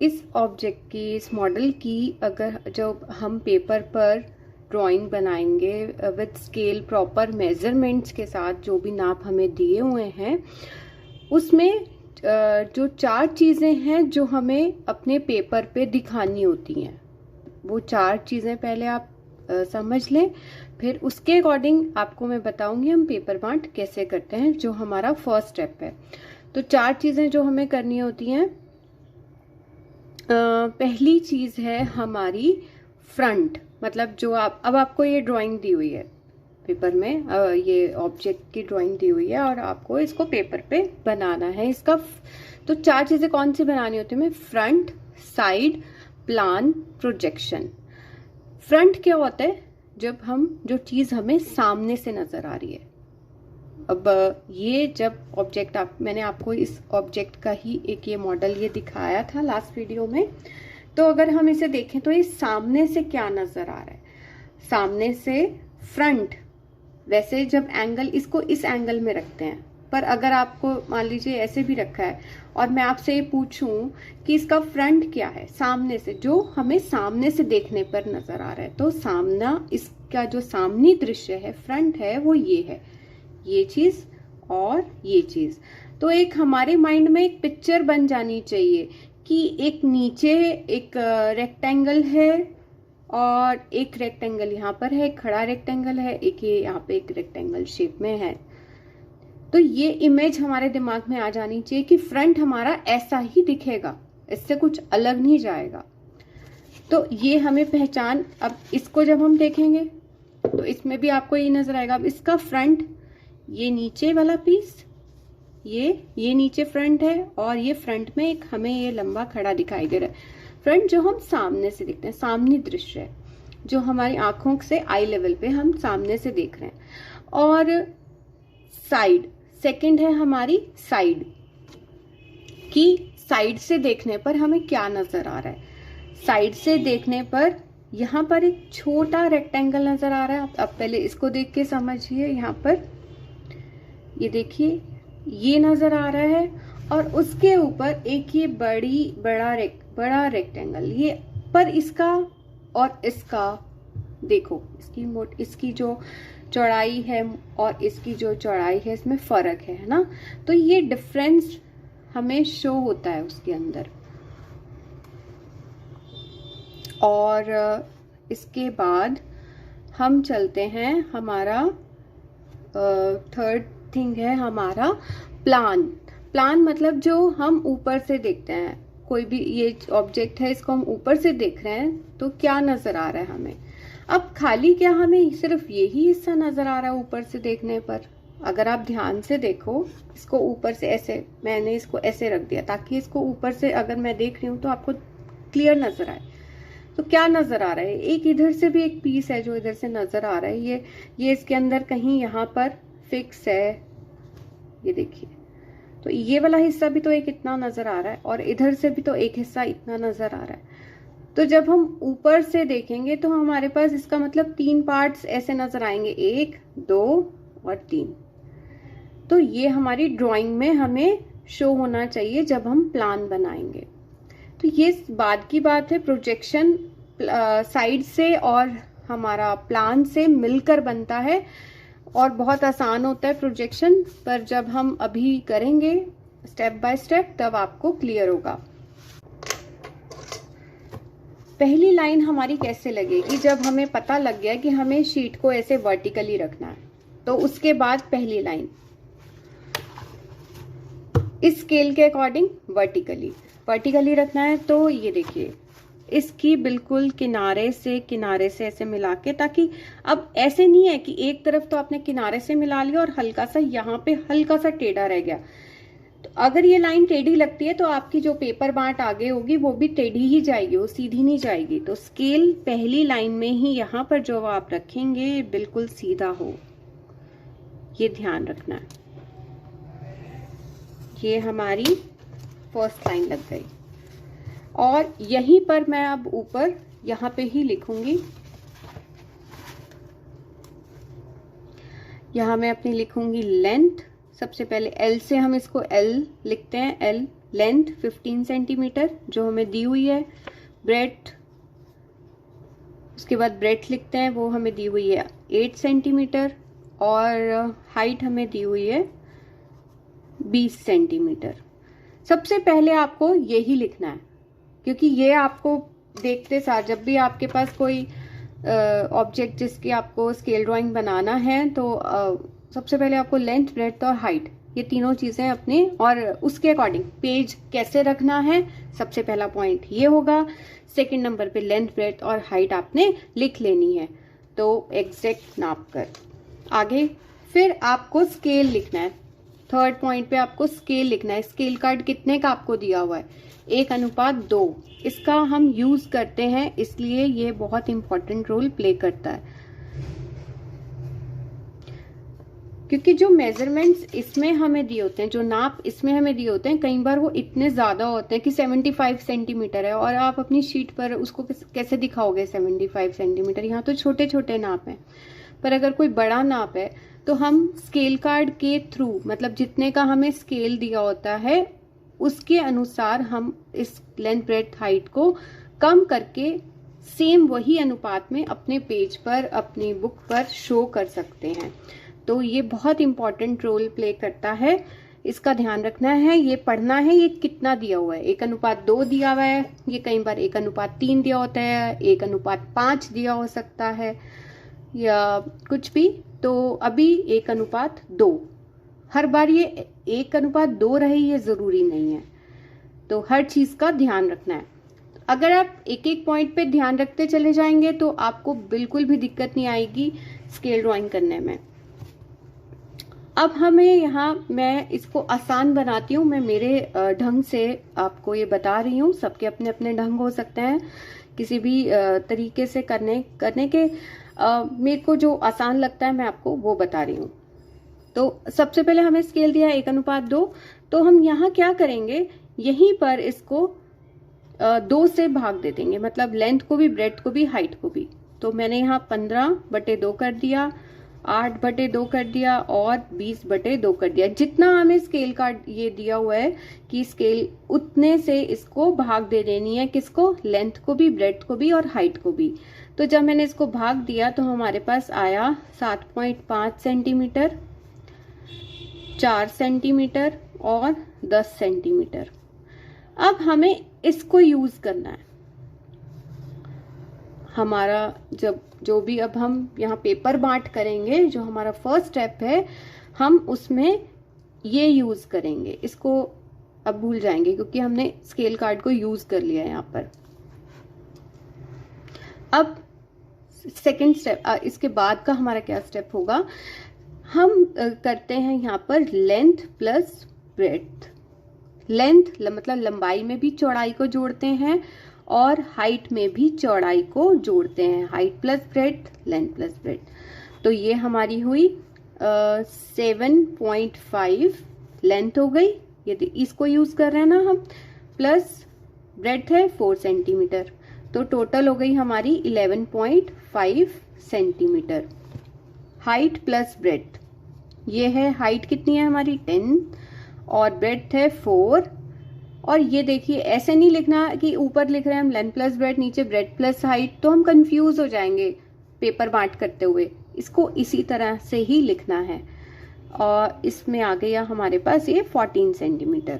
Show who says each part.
Speaker 1: इस ऑब्जेक्ट की, इस मॉडल की अगर जब हम पेपर पर ड्राइंग बनाएंगे विद स्केल प्रॉपर मेजरमेंट्स के साथ, जो भी नाप हमें दिए हुए हैं, उसमें जो 4 चीज़ें हैं जो हमें अपने पेपर पे दिखानी होती हैं, वो 4 चीज़ें पहले आप समझ लें, फिर उसके अकॉर्डिंग आपको मैं बताऊंगी हम पेपर बांट कैसे करते हैं, जो हमारा फर्स्ट स्टेप है। तो 4 चीज़ें जो हमें करनी होती हैं, पहली चीज़ है हमारी फ्रंट, मतलब जो अब आपको ये ड्राइंग दी हुई है पेपर में, ये ऑब्जेक्ट की ड्राइंग दी हुई है और आपको इसको पेपर पे बनाना है इसका। तो 4 चीज़ें कौन सी बनानी होती है? Front, side, plan, projection. Front क्या होता है? जब जो चीज़ हमें सामने से नजर आ रही है। अब ये जब ऑब्जेक्ट मैंने आपको इस ऑब्जेक्ट का ही एक ये मॉडल ये दिखाया था लास्ट वीडियो में, तो अगर हम इसे देखें तो ये सामने से क्या नजर आ रहा है? सामने से फ्रंट। वैसे जब एंगल, इसको इस एंगल में रखते हैं, पर अगर आपको मान लीजिए ऐसे भी रखा है और मैं आपसे ये पूछूं कि इसका फ्रंट क्या है, सामने से, जो हमें सामने से देखने पर नजर आ रहा है, तो सामना, इसका जो सामनी दृश्य है, फ्रंट है, वो ये है, ये चीज और ये चीज। तो एक हमारे माइंड में एक पिक्चर बन जानी चाहिए कि एक नीचे एक रेक्टेंगल है और एक रेक्टेंगल यहाँ पर है, एक खड़ा रेक्टेंगल है, एक ये यहाँ पे एक रेक्टेंगल शेप में है। तो ये इमेज हमारे दिमाग में आ जानी चाहिए कि फ्रंट हमारा ऐसा ही दिखेगा, इससे कुछ अलग नहीं जाएगा। तो ये हमें पहचान, अब इसको जब हम देखेंगे तो इसमें भी आपको ये नजर आएगा। अब इसका फ्रंट, ये नीचे वाला पीस, ये नीचे फ्रंट है और ये फ्रंट में एक हमें ये लंबा खड़ा दिखाई दे रहा है। फ्रंट जो हम सामने से देखते हैं, सामने दृश्य है, जो हमारी आंखों से आई लेवल पे हम सामने से देख रहे हैं। और साइड, सेकंड है हमारी साइड, कि साइड से देखने पर हमें क्या नजर आ रहा है। साइड से देखने पर यहाँ पर एक छोटा रेक्टेंगल नजर आ रहा है। अब पहले इसको देख के समझिए, यहाँ पर ये देखिए, ये नजर आ रहा है और उसके ऊपर एक ये बड़ा रेक्टेंगल, ये पर इसका और इसका देखो, इसकी जो चौड़ाई है और इसकी जो चौड़ाई है, इसमें फर्क है ना। तो ये डिफरेंस हमें शो होता है उसके अंदर। और इसके बाद हम चलते हैं, हमारा थर्ड थिंग है हमारा प्लान। प्लान मतलब जो हम ऊपर से देखते हैं, कोई भी ये ऑब्जेक्ट है, इसको हम ऊपर से देख रहे हैं तो क्या नजर आ रहा है हमें। अब खाली क्या हमें सिर्फ यही हिस्सा नजर आ रहा है ऊपर से देखने पर? अगर आप ध्यान से देखो, इसको ऊपर से ऐसे, मैंने इसको ऐसे रख दिया ताकि इसको ऊपर से अगर मैं देख रही हूँ तो आपको क्लियर नजर आए। तो क्या नजर आ रहा है? एक इधर से भी एक पीस है जो इधर से नजर आ रहा है, ये इसके अंदर कहीं यहाँ पर फिक्स है, ये देखिए। तो ये वाला हिस्सा भी तो एक इतना नजर आ रहा है और इधर से भी तो एक हिस्सा इतना नजर आ रहा है। तो जब हम ऊपर से देखेंगे तो हमारे पास इसका मतलब 3 पार्ट्स ऐसे नजर आएंगे, 1, 2 और 3। तो ये हमारी ड्राइंग में हमें शो होना चाहिए जब हम प्लान बनाएंगे। तो ये बाद की बात है, प्रोजेक्शन साइड से और हमारा प्लान से मिलकर बनता है और बहुत आसान होता है प्रोजेक्शन, पर जब हम अभी करेंगे स्टेप बाय स्टेप तब आपको क्लियर होगा। पहली लाइन हमारी कैसे लगेगी? जब हमें पता लग गया कि हमें शीट को ऐसे वर्टिकली रखना है, तो उसके बाद पहली लाइन इस स्केल के अकॉर्डिंग वर्टिकली रखना है। तो ये देखिए, इसकी बिल्कुल किनारे से ऐसे मिला के, ताकि अब ऐसे नहीं है कि एक तरफ तो आपने किनारे से मिला लिया और हल्का सा यहाँ पे हल्का सा टेढ़ा रह गया। तो अगर ये लाइन टेढ़ी लगती है तो आपकी जो पेपर बांट आगे होगी वो भी टेढ़ी ही जाएगी, वो सीधी नहीं जाएगी। तो स्केल पहली लाइन में ही यहाँ पर जो आप रखेंगे बिल्कुल सीधा हो, ये ध्यान रखना है। ये हमारी फर्स्ट लाइन लग गई और यहीं पर मैं अब ऊपर यहाँ पे ही लिखूंगी। यहाँ मैं अपनी लिखूंगी लेंथ। सबसे पहले एल से हम इसको एल लिखते हैं, एल लेंथ 15 सेंटीमीटर जो हमें दी हुई है, ब्रेथ, उसके बाद ब्रेथ लिखते हैं, वो हमें दी हुई है 8 सेंटीमीटर, और हाइट हमें दी हुई है 20 सेंटीमीटर। सबसे पहले आपको यही लिखना है, क्योंकि ये आपको देखते सार जब भी आपके पास कोई ऑब्जेक्ट जिसकी आपको स्केल ड्राइंग बनाना है तो सबसे पहले आपको लेंथ, ब्रेथ और हाइट, ये तीनों चीजें अपने और उसके अकॉर्डिंग पेज कैसे रखना है, सबसे पहला पॉइंट ये होगा। सेकंड नंबर पे लेंथ, ब्रेथ और हाइट आपने लिख लेनी है, तो एग्जैक्ट नाप कर। आगे फिर आपको स्केल लिखना है। थर्ड पॉइंट पे आपको स्केल लिखना है। स्केल कार्ड कितने का आपको दिया हुआ है? 1:2। इसका हम यूज करते हैं, इसलिए ये बहुत इंपॉर्टेंट रोल प्ले करता है, क्योंकि जो मेजरमेंट्स इसमें हमें दिए होते हैं, जो नाप इसमें हमें दिए होते हैं, कई बार वो इतने ज्यादा होते हैं कि 75 सेंटीमीटर है, और आप अपनी शीट पर उसको कैसे दिखाओगे 75 सेंटीमीटर? यहाँ तो छोटे छोटे नाप हैं, पर अगर कोई बड़ा नाप है तो हम स्केल कार्ड के थ्रू, मतलब जितने का हमें स्केल दिया होता है उसके अनुसार हम इस लेंथ, ब्रेथ, हाइट को कम करके सेम वही अनुपात में अपने पेज पर, अपनी बुक पर शो कर सकते हैं। तो ये बहुत इंपॉर्टेंट रोल प्ले करता है, इसका ध्यान रखना है, ये पढ़ना है ये कितना दिया हुआ है। 1:2 दिया हुआ है, ये कई बार 1:3 दिया होता है, 1:5 दिया हो सकता है, या कुछ भी। तो अभी 1:2, हर बार ये 1:2 रहे ये जरूरी नहीं है, तो हर चीज का ध्यान रखना है। अगर आप एक एक पॉइंट पे ध्यान रखते चले जाएंगे तो आपको बिल्कुल भी दिक्कत नहीं आएगी स्केल ड्राइंग करने में। अब हमें यहाँ, मैं इसको आसान बनाती हूँ, मैं मेरे ढंग से आपको ये बता रही हूँ। सबके अपने अपने ढंग हो सकते हैं, किसी भी तरीके से करने के मेरे को जो आसान लगता है मैं आपको वो बता रही हूँ। तो सबसे पहले हमें स्केल दिया 1:2, तो हम यहाँ क्या करेंगे, यहीं पर इसको 2 से भाग दे देंगे, मतलब लेंथ को भी, ब्रेथ को भी, हाइट को भी। तो मैंने यहाँ 15/2 कर दिया, 8/2 कर दिया और 20/2 कर दिया। जितना हमें स्केल कार्ड ये दिया हुआ है कि स्केल, उतने से इसको भाग दे देनी है, किसको? लेंथ को भी, ब्रेथ को भी और हाइट को भी। तो जब मैंने इसको भाग दिया तो हमारे पास आया 7.5 सेंटीमीटर, 4 सेंटीमीटर और 10 सेंटीमीटर। अब हमें इसको यूज करना है। हमारा जो भी अब हम यहाँ पेपर बांट करेंगे, जो हमारा फर्स्ट स्टेप है, हम उसमें ये यूज करेंगे। इसको अब भूल जाएंगे क्योंकि हमने स्केल कार्ड को यूज कर लिया है यहाँ पर। अब सेकंड स्टेप, इसके बाद का हमारा क्या स्टेप होगा, हम करते हैं यहाँ पर लेंथ प्लस ब्रेथ। लेंथ मतलब लंबाई में भी चौड़ाई को जोड़ते हैं और हाइट में भी चौड़ाई को जोड़ते हैं। Height plus breadth, length plus breadth. तो ये हमारी हुई 7.5 लेंथ हो गई, यदि इसको यूज कर रहे हैं ना हम, प्लस ब्रेथ है 4 सेंटीमीटर, तो टोटल हो गई हमारी 11.5 सेंटीमीटर। हाइट प्लस ब्रेथ, ये है हाइट कितनी है हमारी 10 और ब्रेथ है 4। और ये देखिए, ऐसे नहीं लिखना कि ऊपर लिख रहे हैं हम लेंथ प्लस ब्रेथ, नीचे ब्रेथ प्लस हाइट, तो हम कंफ्यूज हो जाएंगे पेपर बांट करते हुए। इसको इसी तरह से ही लिखना है। और इसमें आ गया हमारे पास ये 14 सेंटीमीटर।